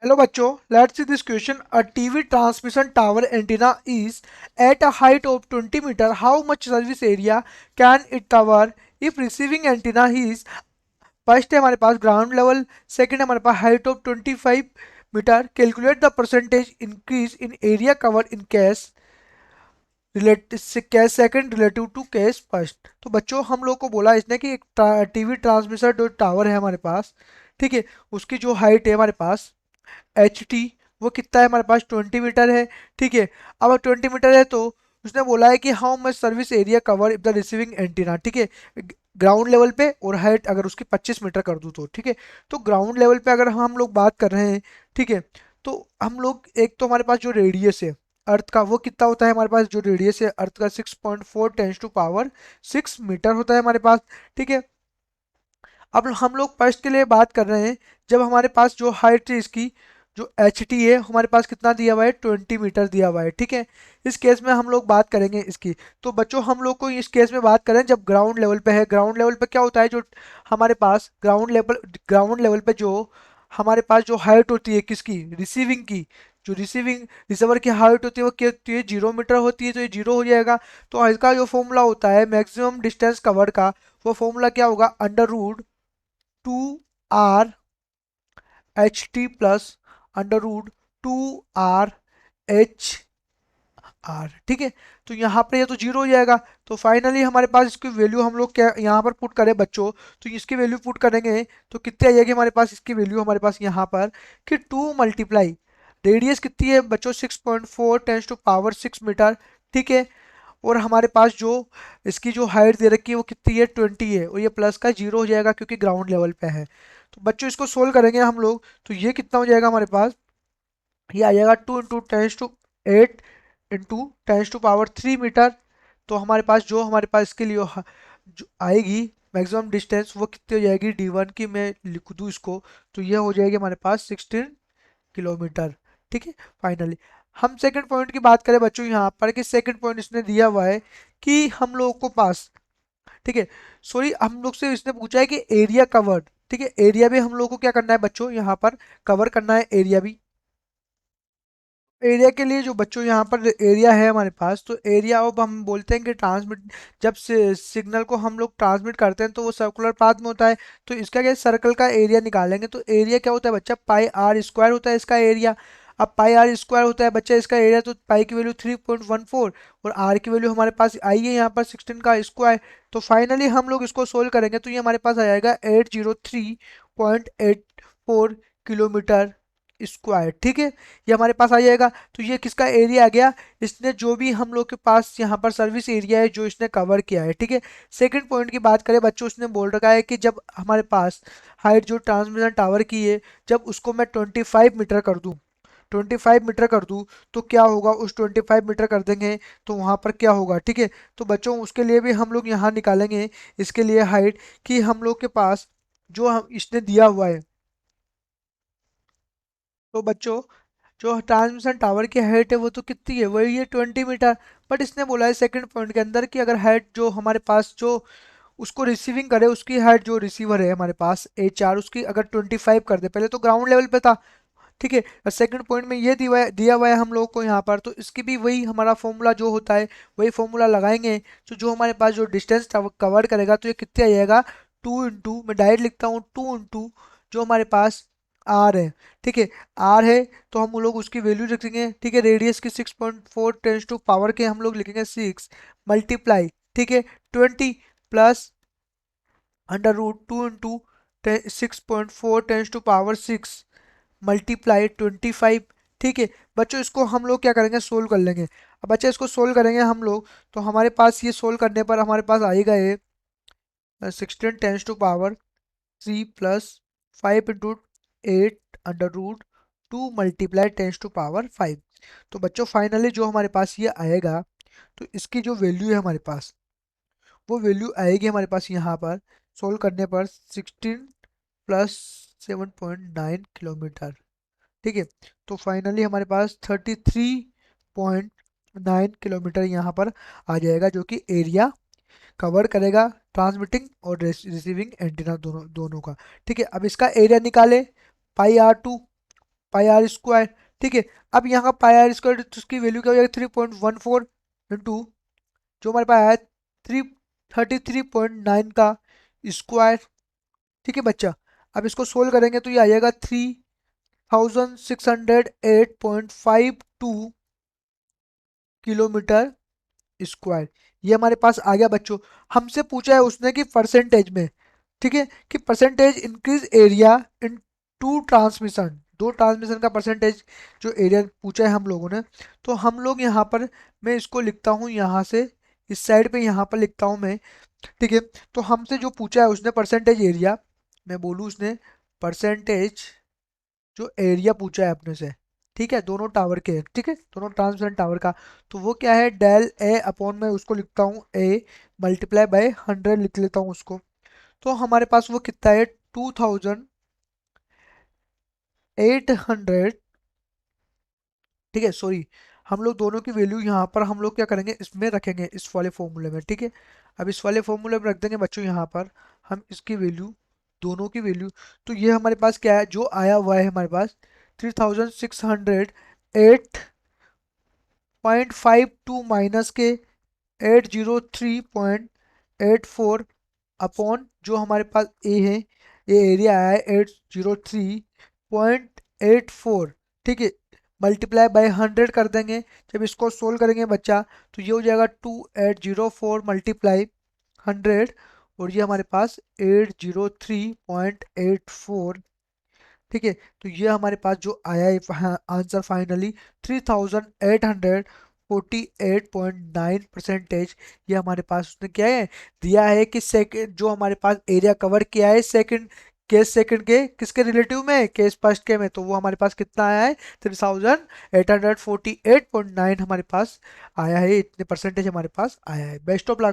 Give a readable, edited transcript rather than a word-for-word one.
Hello बच्चों, let's see this question. A TV transmission tower antenna is at a height of 20 meter. How much service area can it cover if receiving antenna is first है हमारे पास ground level, second है हमारे पास height of 25 metre. Calculate the percentage increase in area cover in case relate case second relative to case first. तो बच्चों हम लोग को बोला इसने कि एक टीवी ट्रांसमिशन जो टावर है हमारे पास, ठीक है, उसकी जो हाइट है हमारे पास एच टी, वो कितना है हमारे पास 20 मीटर है. ठीक है, अब 20 मीटर है तो उसने बोला है कि how much service area cover if the receiving antenna. ठीक है, ग्राउंड लेवल पे और हाइट अगर उसकी 25 मीटर कर दूँ तो ठीक है. तो ग्राउंड लेवल पे अगर हम लोग बात कर रहे हैं, ठीक है, तो हम लोग एक तो हमारे पास जो रेडियस है अर्थ का वो कितना होता है हमारे पास, जो रेडियस है अर्थ का 6.4 × 10⁻⁶ मीटर होता है हमारे पास. ठीक है, अब हम लोग फर्स्ट के लिए बात कर रहे हैं. जब हमारे पास जो हाइट है इसकी, जो एच टी है हमारे पास कितना दिया हुआ है, 20 मीटर दिया हुआ है. ठीक है, इस केस में हम लोग बात करेंगे इसकी. तो बच्चों हम लोग को इस केस में बात करें जब ग्राउंड लेवल पे है. ग्राउंड लेवल पे क्या होता है, जो हमारे पास ग्राउंड लेवल पे जो हमारे पास जो हाइट होती है किसकी, रिसीविंग की, जो रिसीवर की हाइट होती है वो क्या होती है, 0 मीटर होती है. तो ये जीरो हो जाएगा. तो इसका जो फॉर्मूला होता है मैक्सिमम डिस्टेंस कवर्ड का, वो फॉर्मूला क्या होगा, under root 2r ht plus under root 2r h r. ठीक है, तो यहाँ पर ये तो जीरो हो जाएगा. तो फाइनली हमारे पास इसकी वैल्यू हम लोग क्या यहाँ पर पुट करें बच्चों, तो इसकी वैल्यू पुट करेंगे तो कितनी आ जाएगी हमारे पास, इसकी वैल्यू हमारे पास यहाँ पर कि 2 रेडियस कितनी है बच्चों, 6.4 × 10⁻⁶ मीटर. ठीक है, और हमारे पास जो इसकी जो हाइट दे रखी है वो कितनी है, 20 है, और ये प्लस का जीरो हो जाएगा क्योंकि ग्राउंड लेवल पे है. तो बच्चों इसको सोल्व करेंगे हम लोग तो ये कितना हो जाएगा हमारे पास, ये आ जाएगा 2 × 10⁻⁸ मीटर. तो हमारे पास जो हमारे पास इसके लिए जो आएगी मैक्सिमम डिस्टेंस वो कितनी हो जाएगी, D1 की मैं लिख दूँ इसको, तो ये हो जाएगी हमारे पास 16 किलोमीटर. ठीक है, फाइनली हम सेकंड पॉइंट की बात करें बच्चों यहाँ पर कि सेकंड पॉइंट इसने दिया हुआ है कि हम लोगों को पास, ठीक है, सॉरी हम लोग से इसने पूछा है कि एरिया कवर्ड. ठीक है, एरिया भी हम लोग को क्या करना है बच्चों, यहाँ पर कवर करना है एरिया भी. एरिया के लिए जो बच्चों यहाँ पर एरिया है हमारे पास, तो एरिया अब हम बोलते हैं कि ट्रांसमिट, जब से सिग्नल को हम लोग ट्रांसमिट करते हैं तो वो सर्कुलर पाथ में होता है. तो इसका क्या, सर्कल का एरिया निकालेंगे तो एरिया क्या होता है बच्चा, πr² होता है इसका एरिया. अब πr² होता है बच्चा इसका एरिया, तो पाई की वैल्यू 3.14 और आर की वैल्यू हमारे पास आई है यहाँ पर 16 का स्क्वायर. तो फाइनली हम लोग इसको सोल्व करेंगे तो ये हमारे पास आ जाएगा 803.84 किलोमीटर स्क्वायर. ठीक है, ये हमारे पास आ जाएगा. तो ये किसका एरिया आ गया, इसने जो भी हम लोग के पास यहाँ पर सर्विस एरिया है जो इसने कवर किया है. ठीक है, सेकंड पॉइंट की बात करें बच्चों, उसने बोल रखा है कि जब हमारे पास हाइट जो ट्रांसमिशन टावर की है, जब उसको मैं 25 मीटर कर दूं, 25 मीटर कर दूं तो क्या होगा, उस 25 मीटर कर देंगे तो वहाँ पर क्या होगा. ठीक है, तो बच्चों उसके लिए भी हम लोग यहाँ निकालेंगे इसके लिए हाइट कि हम लोग के पास जो हम इसने दिया हुआ है. तो बच्चों जो ट्रांसमिशन टावर की हाइट है वो तो कितनी है, वही है 20 मीटर. बट इसने बोला है सेकंड पॉइंट के अंदर कि अगर हाइट जो हमारे पास जो उसको रिसीविंग करे, उसकी हाइट जो रिसीवर है हमारे पास HR, उसकी अगर 25 कर दे, पहले तो ग्राउंड लेवल पे था. ठीक है, और सेकंड पॉइंट में ये दिया हुआ है हम लोग को यहाँ पर, तो इसकी भी वही हमारा फॉर्मूला जो होता है वही फॉर्मूला लगाएंगे. तो जो हमारे पास जो डिस्टेंस कवर करेगा तो ये कितने आ जाएगा, 2 मैं डायरेक्ट लिखता हूँ 2 जो हमारे पास आर है. ठीक है, आर है तो हम लोग उसकी वैल्यू रखेंगे. ठीक है, रेडियस की 6.4 × 10⁻⁴ के हम लोग लिखेंगे 6 मल्टीप्लाई, ठीक है, 20 प्लस अंडर रूट 2 × 6.4 × 10⁻⁶ मल्टीप्लाई 25. ठीक है बच्चों, इसको हम लोग क्या करेंगे, सोल्व कर लेंगे. अब बच्चे इसको सोल्व करेंगे हम लोग तो हमारे पास ये सोल्व करने पर हमारे पास आएगा ये 16 × 10⁻³ प्लस 5 × 8 अंडर रूट 2 मल्टीप्लाई 10⁻⁵. तो बच्चों फाइनली जो हमारे पास ये आएगा, तो इसकी जो वैल्यू है हमारे पास, वो वैल्यू आएगी हमारे पास यहाँ पर सोल्व करने पर 16 प्लस 7.9 किलोमीटर. ठीक है, तो फाइनली हमारे पास 33.9 किलोमीटर यहाँ पर आ जाएगा, जो कि एरिया कवर करेगा ट्रांसमिटिंग और रिसीविंग एंटीना दोनों दोनों का. ठीक है, अब इसका एरिया निकाले, πr2 पाई आर स्क्वायर। ठीक है, अब यहाँ का पाई आर स्क्वायर तो उसकी वैल्यू क्या हो जाएगी 3.14 इंटू जो हमारे पास आया 333.9 का स्क्वायर। ठीक है बच्चा, अब इसको सोल्व करेंगे तो ये आ जाएगा 3608.52 किलोमीटर स्क्वायर। ये हमारे पास आ गया बच्चों। हमसे पूछा है उसने कि परसेंटेज में, ठीक है, कि percentage increase area in two transmission, दो ट्रांसमिशन का परसेंटेज जो एरिया पूछा है हम लोगों ने। तो हम लोग यहाँ पर, मैं इसको लिखता हूँ यहाँ से, इस साइड पे यहाँ पर लिखता हूँ मैं। ठीक है, तो हमसे जो पूछा है उसने परसेंटेज एरिया, मैं बोलूँ उसने परसेंटेज जो एरिया पूछा है अपने से, ठीक है, दोनों टावर के, ठीक है, दोनों ट्रांसमिशन टावर का, तो वो क्या है डेल ए अपॉन, में उसको लिखता हूँ ए मल्टीप्लाई बाय 100 लिख लेता हूँ उसको। तो हमारे पास वो कितना है 2800। ठीक है, सॉरी, हम लोग दोनों की वैल्यू यहाँ पर हम लोग क्या करेंगे, इसमें रखेंगे, इस वाले फॉर्मूले में। ठीक है, अब इस वाले फॉर्मूले में रख देंगे बच्चों यहाँ पर हम इसकी वैल्यू, दोनों की वैल्यू। तो ये हमारे पास क्या है, जो आया हुआ है हमारे पास 3608.52 माइनस के 803.84 अपॉन जो हमारे पास ए है, ये एरिया आया है 803.84। ठीक है, मल्टीप्लाई बाय 100 कर देंगे। जब इसको सोल्व करेंगे बच्चा तो ये हो जाएगा 2804 मल्टीप्लाई 100, और ये हमारे पास 803.84। ठीक है, तो ये हमारे पास जो आया है आंसर फाइनली 3848.9 परसेंटेज। ये हमारे पास उसने क्या है दिया है कि सेकंड जो हमारे पास एरिया कवर किया है सेकंड केस, सेकंड के किसके रिलेटिव में, केस फर्स्ट के में, तो वो हमारे पास कितना आया है 3848.9 हमारे पास आया है, इतने परसेंटेज हमारे पास आया है। Best of luck.